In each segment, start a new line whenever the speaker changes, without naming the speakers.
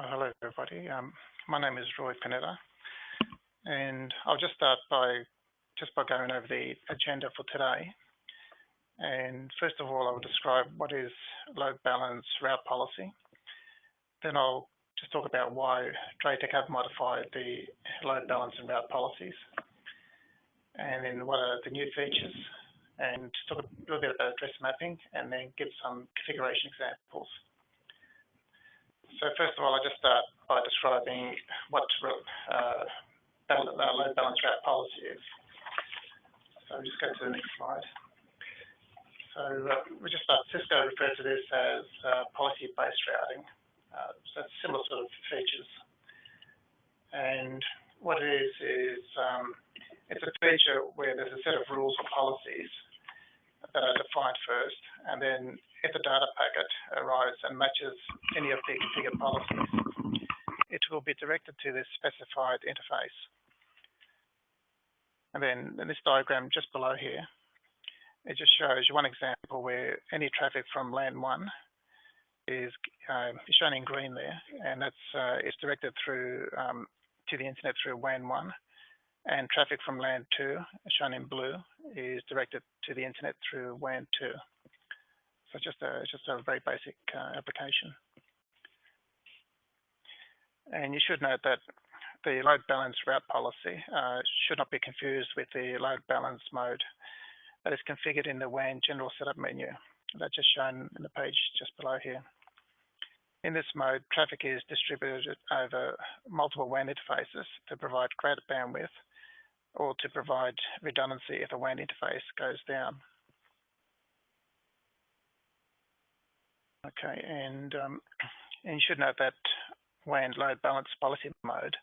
Hello, everybody. My name is Roy Panetta, and I'll just start by going over the agenda for today. And first of all, I will describe what is load balance route policy. Then I'll just talk about why DrayTek have modified the load balance and route policies, and then what are the new features, and talk a little bit about address mapping, and then give some configuration examples. So first of all, I'll just start by describing what load balance route policy is. So we'll just go to the next slide. So Cisco referred to this as policy-based routing. So it's similar sort of features. And what it is it's a feature where there's a set of rules or policies that are defined first, and then if the data packet arrives and matches any of the configured policies, it will be directed to the specified interface. And then in this diagram just below here, it just shows you one example where any traffic from LAN 1 is shown in green there, and that's is directed through to the internet through WAN 1. And traffic from LAN 2, shown in blue, is directed to the internet through WAN 2. So just a very basic application. And you should note that the load balance route policy should not be confused with the load balance mode that is configured in the WAN general setup menu. That's just shown in the page just below here. In this mode, traffic is distributed over multiple WAN interfaces to provide greater bandwidth, or to provide redundancy if a WAN interface goes down. Okay, and you should note that WAN load balance policy mode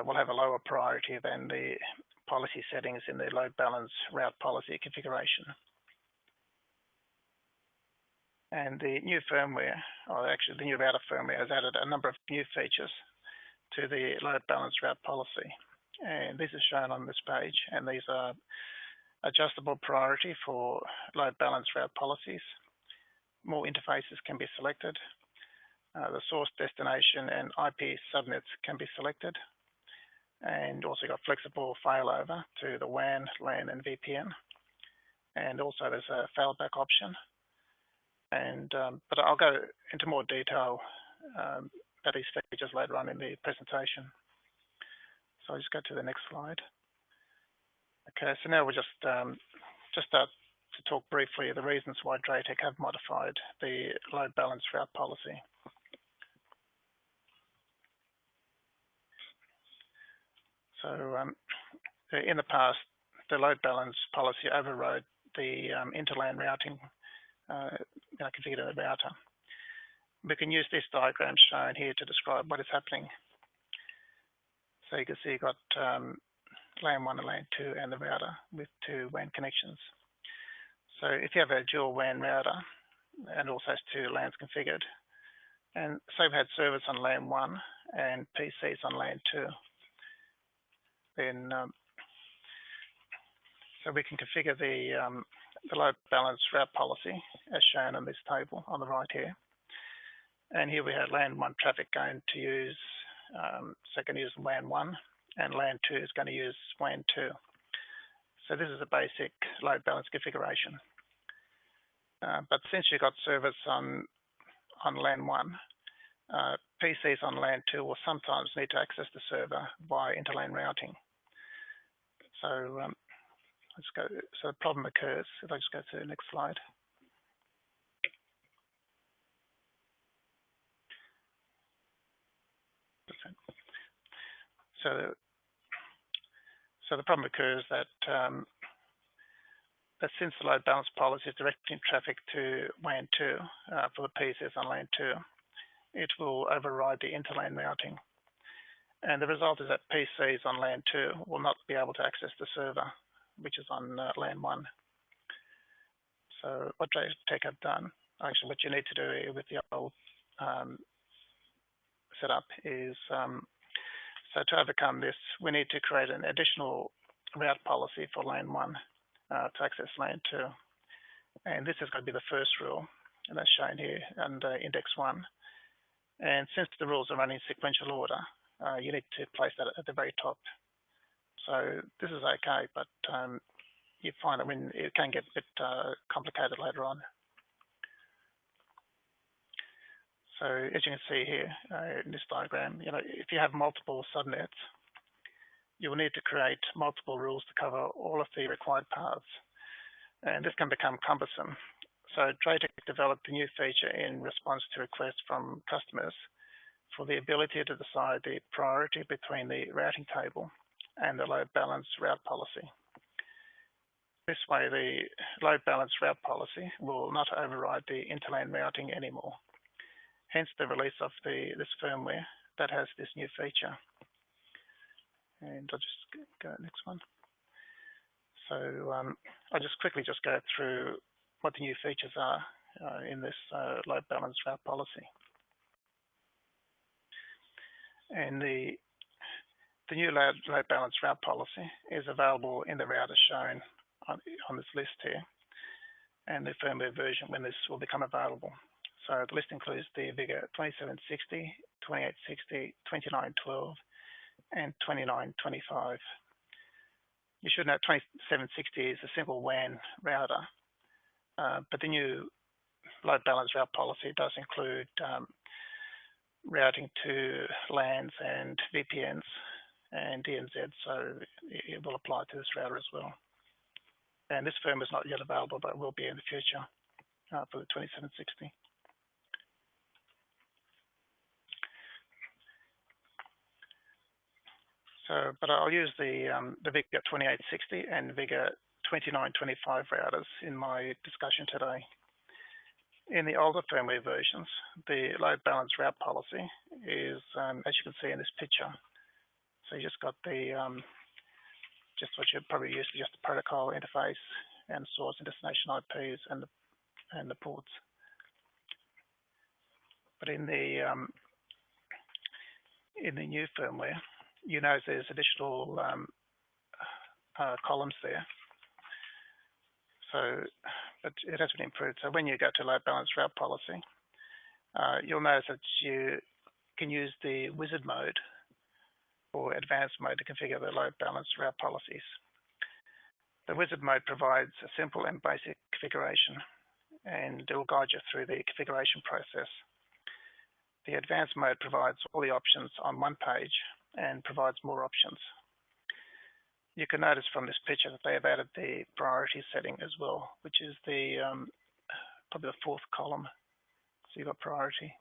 will have a lower priority than the policy settings in the load balance route policy configuration. And the new firmware, or actually the new router firmware, has added a number of new features to the load balance route policy. And this is shown on this page, and these are adjustable priority for load balance route policies. More interfaces can be selected. The source, destination, and IP subnets can be selected. And also got flexible failover to the WAN, LAN, and VPN. And also there's a failback option. And but I'll go into more detail about these features later on in the presentation. So I'll just go to the next slide. Okay, so now we'll just start to talk briefly the reasons why DrayTek have modified the load balance route policy. So in the past, the load balance policy overrode the interLAN routing configured in the router. We can use this diagram shown here to describe what is happening. So you can see you've got LAN 1 and LAN 2 and the router with two WAN connections. So if you have a dual WAN router and also has two LANs configured, and say we had servers on LAN 1 and PCs on LAN 2, then so we can configure the load balance route policy as shown on this table on the right here. And here we have LAN 1 traffic going to use going to use WAN 1, and LAN 2 is going to use WAN 2. So this is a basic load balance configuration. But since you've got servers on LAN 1, PCs on LAN 2 will sometimes need to access the server via interLAN routing. So let's go. So the problem occurs if I just go to the next slide. So the problem occurs that that since the load balance policy is directing traffic to WAN 2 for the PCs on LAN 2, it will override the interLAN routing. And the result is that PCs on LAN 2 will not be able to access the server, which is on LAN 1. So what DrayTek have done, actually what you need to do with the old setup is, so to overcome this, we need to create an additional route policy for LAN 1 to access LAN 2. And this is going to be the first rule, and that's shown here under index 1. And since the rules are running in sequential order, you need to place that at the very top. So this is okay, but you find that when it can get a bit complicated later on. So as you can see here in this diagram, if you have multiple subnets, you will need to create multiple rules to cover all of the required paths. And this can become cumbersome. So DrayTek developed a new feature in response to requests from customers for the ability to decide the priority between the routing table and the load balance route policy. This way, the load balance route policy will not override the interlane routing anymore. Hence the release of this firmware that has this new feature. And I'll just go next one. So I'll just quickly go through what the new features are in this load balance route policy. And the new load balance route policy is available in the routers shown on this list here, and the firmware version when this will become available. So the list includes the VIGA 2760, 2860, 2912, and 2925. You should know 2760 is a simple WAN router, but the new load balance route policy does include routing to LANs and VPNs and DMZ, so it will apply to this router as well. And this firmware is not yet available, but will be in the future for the 2760. So, but I'll use the VIGA 2860 and VIGA 2925 routers in my discussion today. In the older firmware versions, the load balance route policy is, as you can see in this picture. So you just got the just what you're probably used to, just the protocol interface and source and destination IPs and the ports. But in the new firmware, you notice there's additional columns there. So, but it has been improved. So when you go to load balance route policy, you'll notice that you can use the wizard mode or advanced mode to configure the load balance route policies. The wizard mode provides a simple and basic configuration, and it will guide you through the configuration process. The advanced mode provides all the options on one page and provides more options. You can notice from this picture that they have added the priority setting as well, which is the probably the fourth column. So you've got priority.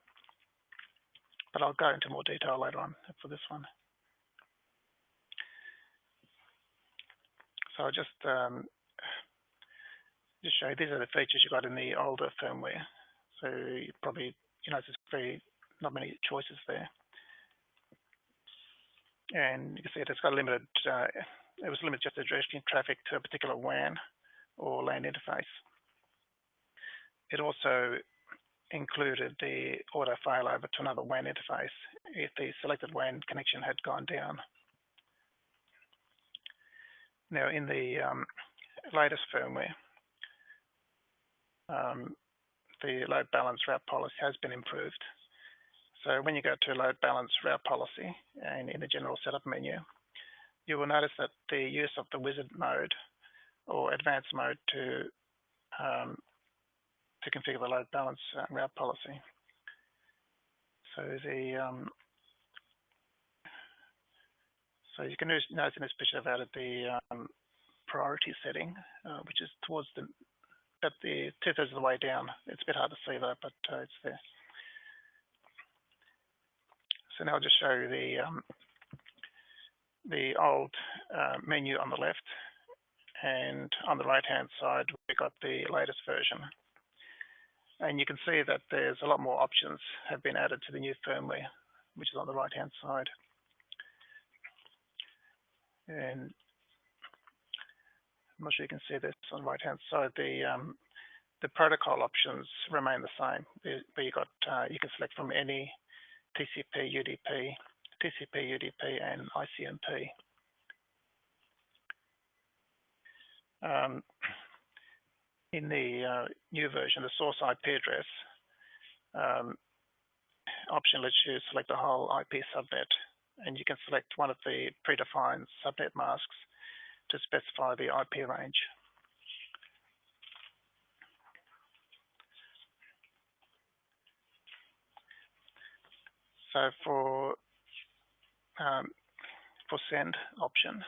But I'll go into more detail later on for this one. So I'll just show you, these are the features you got in the older firmware. So you probably, there's not many choices there. And you can see it's got limited, it was limited just to directing traffic to a particular WAN or LAN interface. It also included the auto failover to another WAN interface if the selected WAN connection had gone down. Now, in the latest firmware, the load balance route policy has been improved. So when you go to load balance route policy and in the general setup menu, you will notice that the use of the wizard mode or advanced mode to configure the load balance route policy. So so you can notice in this picture I've added the priority setting, which is towards at the 2/3 of the way down. It's a bit hard to see though, but it's there. So now I'll just show you the old menu on the left, and on the right-hand side we've got the latest version. And you can see that there's a lot more options have been added to the new firmware, which is on the right-hand side. And I'm not sure you can see this on the right-hand side. The protocol options remain the same, but you can select from any TCP, UDP, TCP, UDP, and ICMP. In the new version, the source IP address option lets you select the whole IP subnet, and you can select one of the predefined subnet masks to specify the IP range. So for send option,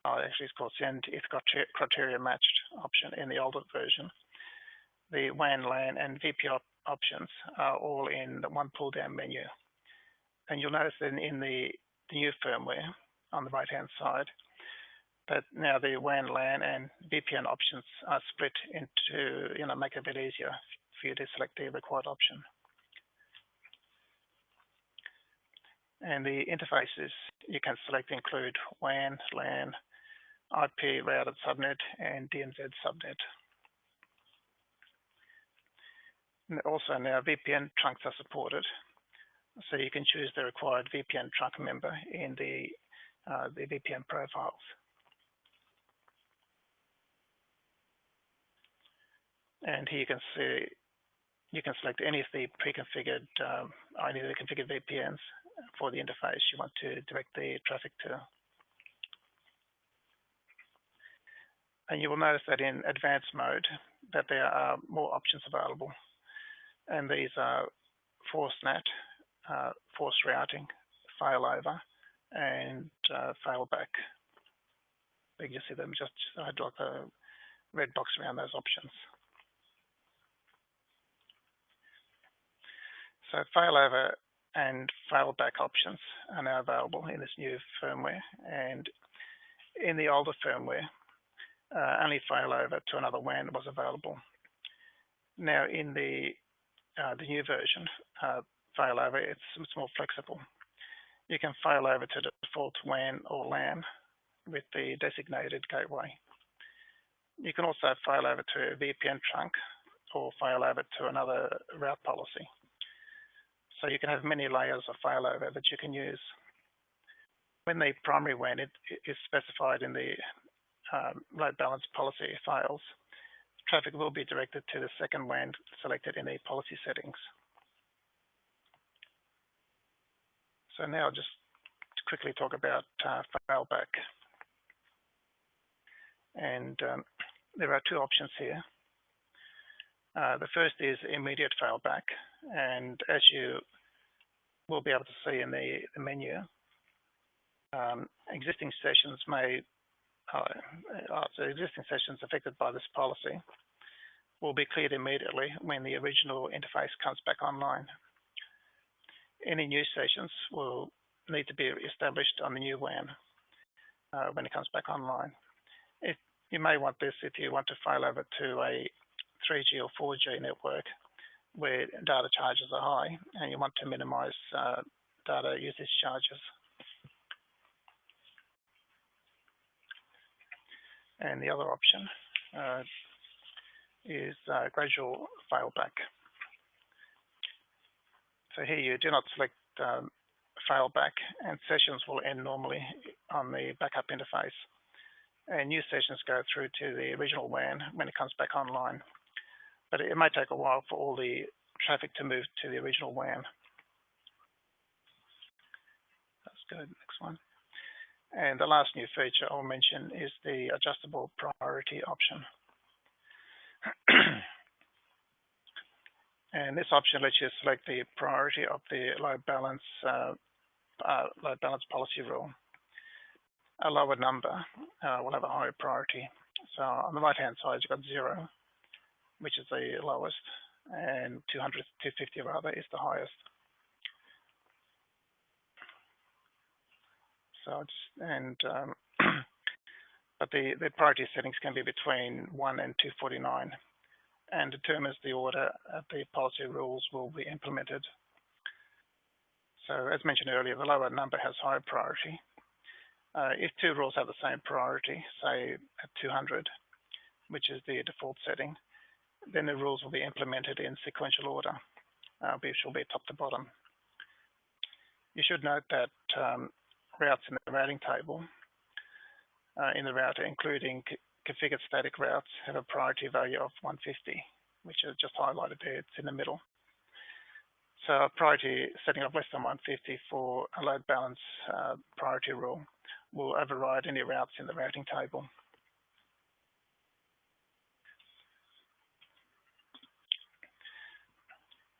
actually it's called send if criteria matched option in the older version, the WAN, LAN, and VPN options are all in one pull-down menu. And you'll notice that in the new firmware on the right-hand side, that now the WAN, LAN, and VPN options are split into, make it a bit easier for you to select the required option. And the interfaces you can select include WAN, LAN, IP routed subnet, and DMZ subnet. And also now VPN trunks are supported, so you can choose the required VPN trunk member in the VPN profiles. And here you can see you can select any of the pre-configured, any of the configured VPNs for the interface you want to direct the traffic to. And you will notice that in advanced mode that there are more options available. And these are forced NAT, forced routing, failover, and failback. You can see them just I'd like a red box around those options. So failover and failback options are now available in this new firmware, and in the older firmware, only failover to another WAN was available. Now in the new version, failover, it's more flexible. You can failover to the default WAN or LAN with the designated gateway. You can also failover to a VPN trunk or failover to another route policy. So you can have many layers of failover that you can use. When the primary WAN is specified in the load balance policy files, traffic will be directed to the second WAN selected in the policy settings. So now just to quickly talk about failback. And there are two options here. The first is immediate failback, and as you will be able to see in the menu, existing sessions existing sessions affected by this policy will be cleared immediately when the original interface comes back online. Any new sessions will need to be established on the new WAN when it comes back online. You may want this if you want to failover to a 3G or 4G network where data charges are high and you want to minimize data usage charges. And the other option is gradual failback. So here you do not select failback, and sessions will end normally on the backup interface. And new sessions go through to the original WAN when it comes back online. But it may take a while for all the traffic to move to the original WAN. Let's go to the next one. And the last new feature I'll mention is the adjustable priority option. And this option lets you select the priority of the load balance policy rule. A lower number will have a higher priority. So on the right-hand side, you've got 0, which is the lowest, and 200, 250 rather is the highest. So but the priority settings can be between 1 and 249, and determines the order the policy rules will be implemented. So as mentioned earlier, the lower number has higher priority. If two rules have the same priority, say at 200, which is the default setting, then the rules will be implemented in sequential order, which will be top to bottom. You should note that routes in the routing table in the router, including configured static routes, have a priority value of 150, which is just highlighted there. It's in the middle. So a priority setting of less than 150 for a load balance priority rule will override any routes in the routing table.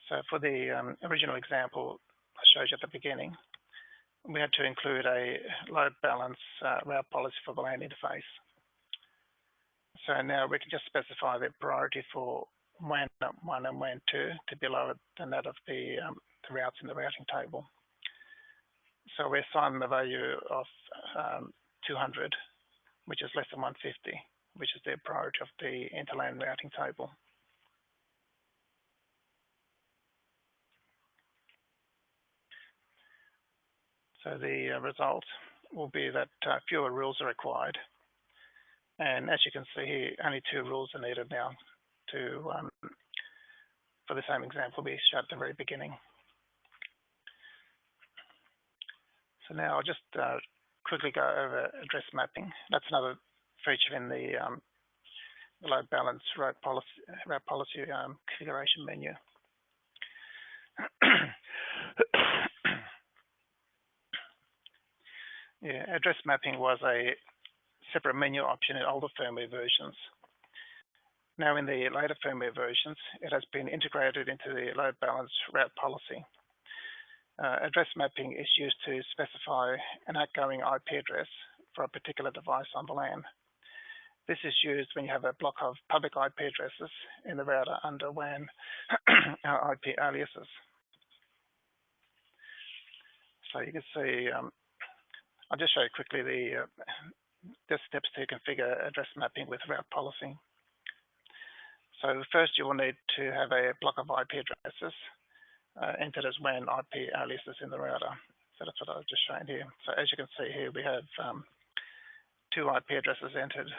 So for the original example I showed you at the beginning, we had to include a load balance route policy for the LAN interface. So now we can just specify the priority for WAN 1 and WAN 2 to be lower than that of the routes in the routing table. So we assign the value of 200, which is less than 150, which is the priority of the interLAN routing table. So the result will be that fewer rules are required. And as you can see here, only 2 rules are needed now to, for the same example we showed at the very beginning. So now I'll just quickly go over address mapping. That's another feature in the load balance route policy configuration menu. Yeah, address mapping was a separate menu option in older firmware versions. Now in the later firmware versions, it has been integrated into the load balance route policy. Address mapping is used to specify an outgoing IP address for a particular device on the LAN. This is used when you have a block of public IP addresses in the router under WAN IP aliases. So you can see, I'll just show you quickly the steps to configure address mapping with route policy. So first you will need to have a block of IP addresses entered as WAN IP aliases in the router. So that's what I was just showing here. So as you can see here, we have 2 IP addresses entered.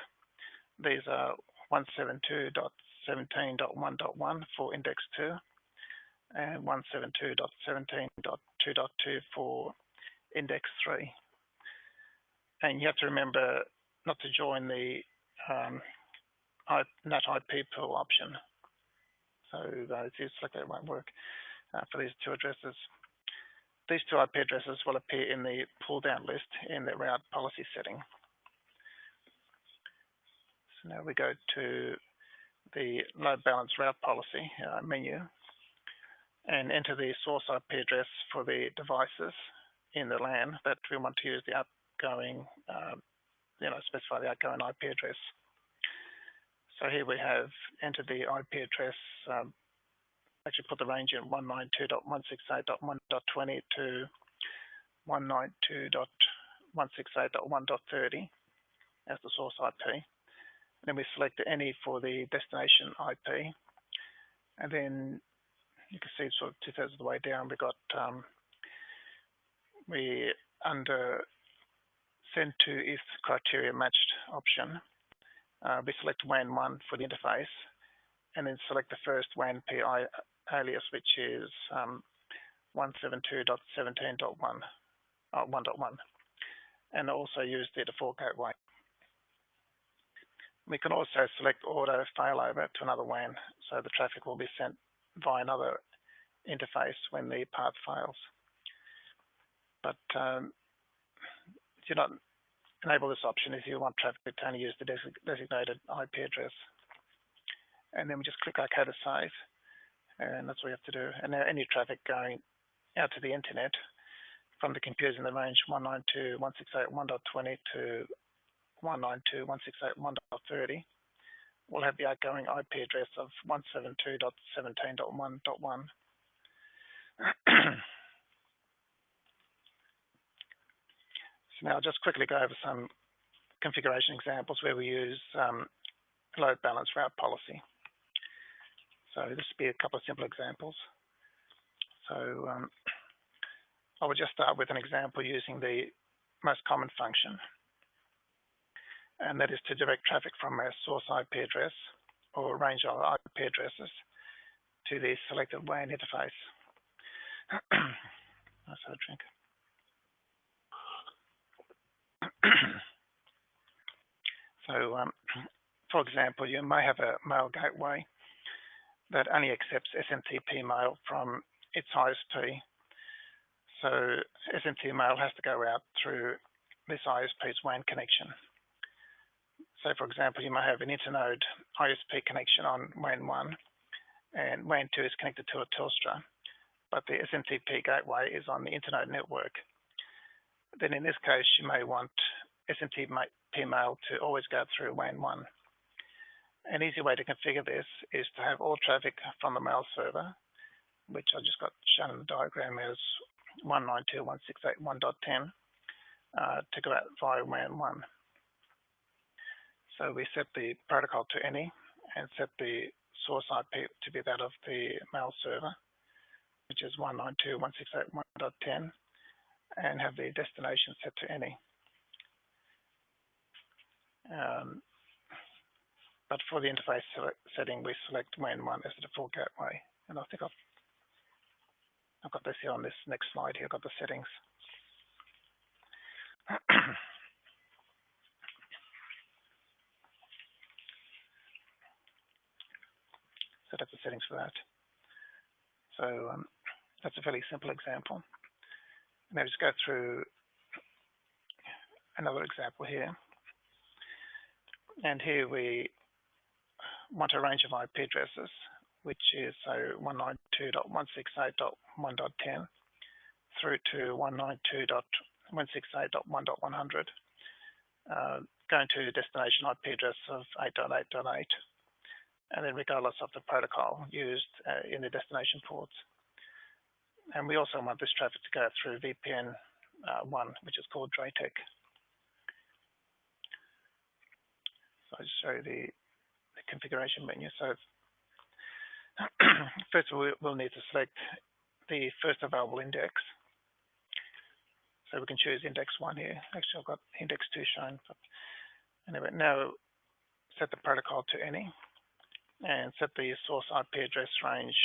These are 172.17.1.1 for index 2 and 172.17.2.2 for index 3. And you have to remember not to join the NAT IP pool option. So if you select that, it won't work for these 2 addresses. These 2 IP addresses will appear in the pull down list in the route policy setting. So now we go to the load balance route policy menu and enter the source IP address for the devices in the LAN that we want to use the outgoing, specify the outgoing IP address. So here we have entered the IP address, actually put the range in 192.168.1.20 to 192.168.1.30 as the source IP. And then we select any for the destination IP. And then you can see sort of 2/3 of the way down, we got, we under send to if criteria matched option, we select WAN 1 for the interface, and then select the first WAN PI alias, which is 172.17.1.1, and also use the default gateway. We can also select auto failover to another WAN, so the traffic will be sent via another interface when the path fails. But do not enable this option if you want traffic to only use the designated IP address. And then we just click OK to save, and that's what we have to do. And now any traffic going out to the internet from the computers in the range 192.168.1.20 to 192.168.1.30 will have the outgoing IP address of 172.17.1.1. So now I'll just quickly go over some configuration examples where we use load balance route policy. So this will be a couple of simple examples. So I will just start with an example using the most common function, and that is to direct traffic from a source IP address or a range of IP addresses to the selected WAN interface. Let's have a drink. So, for example, you may have a mail gateway that only accepts SMTP mail from its ISP. So SMT mail has to go out through this ISP's WAN connection. So for example, you may have an internode ISP connection on WAN 1 and WAN 2 is connected to a Telstra, but the SMTP gateway is on the internode network. Then in this case, you may want SMTP mail to always go through WAN 1. An easy way to configure this is to have all traffic from the mail server, which I just got shown in the diagram as 192.168.1.10, to go out via WAN 1. So we set the protocol to any and set the source IP to be that of the mail server, which is 192.168.1.10, and have the destination set to any. But for the interface setting, we select WAN 1 as the default gateway. And I think I've got this here on this next slide here. I've got the settings. So that's the settings for that. So that's a fairly simple example. Now just go through another example here. And here we want a range of IP addresses, which is 192.168.1.10 through to 192.168.1.100, going to destination IP address of 8.8.8, and then regardless of the protocol used in the destination ports. And we also want this traffic to go through VPN 1, which is called DrayTek. So I'll just show you the configuration menu. So first of all, we'll need to select the first available index. So we can choose index 1 here. Actually, I've got index 2 shown. But anyway, now set the protocol to any and set the source IP address range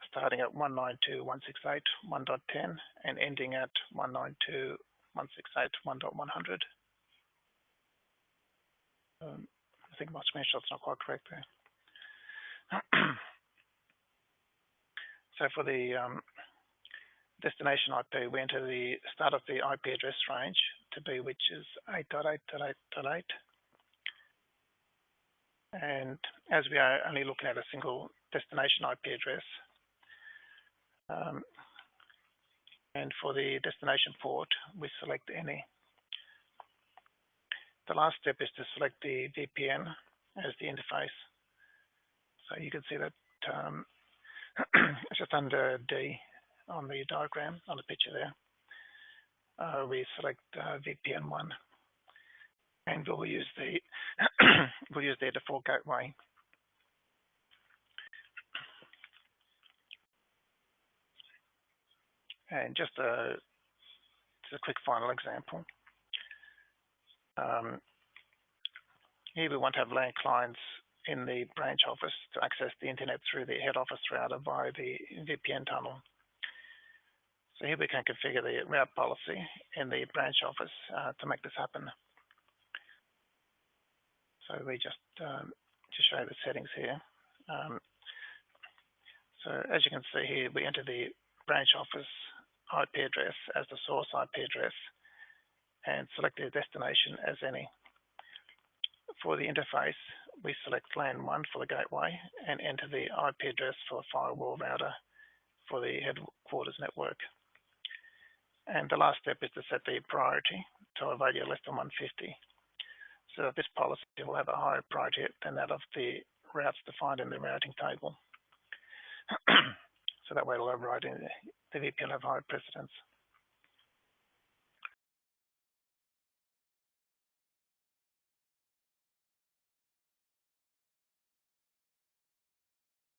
starting at 192.168.1.10 and ending at 192.168.1.100. I think my screenshot's not quite correct there. So for the destination IP, we enter the start of the IP address range to be, which is 8.8.8.8. And as we are only looking at a single destination IP address, and for the destination port, we select any. The last step is to select the VPN as the interface. So you can see that it's just under D on the diagram, on the picture there. We select VPN 1, and we'll use the we'll use their default gateway. And just a quick final example. Here we want to have LAN clients in the branch office to access the internet through the head office router via the VPN tunnel. So here we can configure the route policy in the branch office to make this happen. So we just show you the settings here. So as you can see here, we enter the branch office IP address as the source IP address and select the destination as any. For the interface, we select LAN 1 for the gateway and enter the IP address for the firewall router for the headquarters network. And the last step is to set the priority to a value less than 150. So this policy will have a higher priority than that of the routes defined in the routing table. So that way it'll override the VPN will have higher precedence.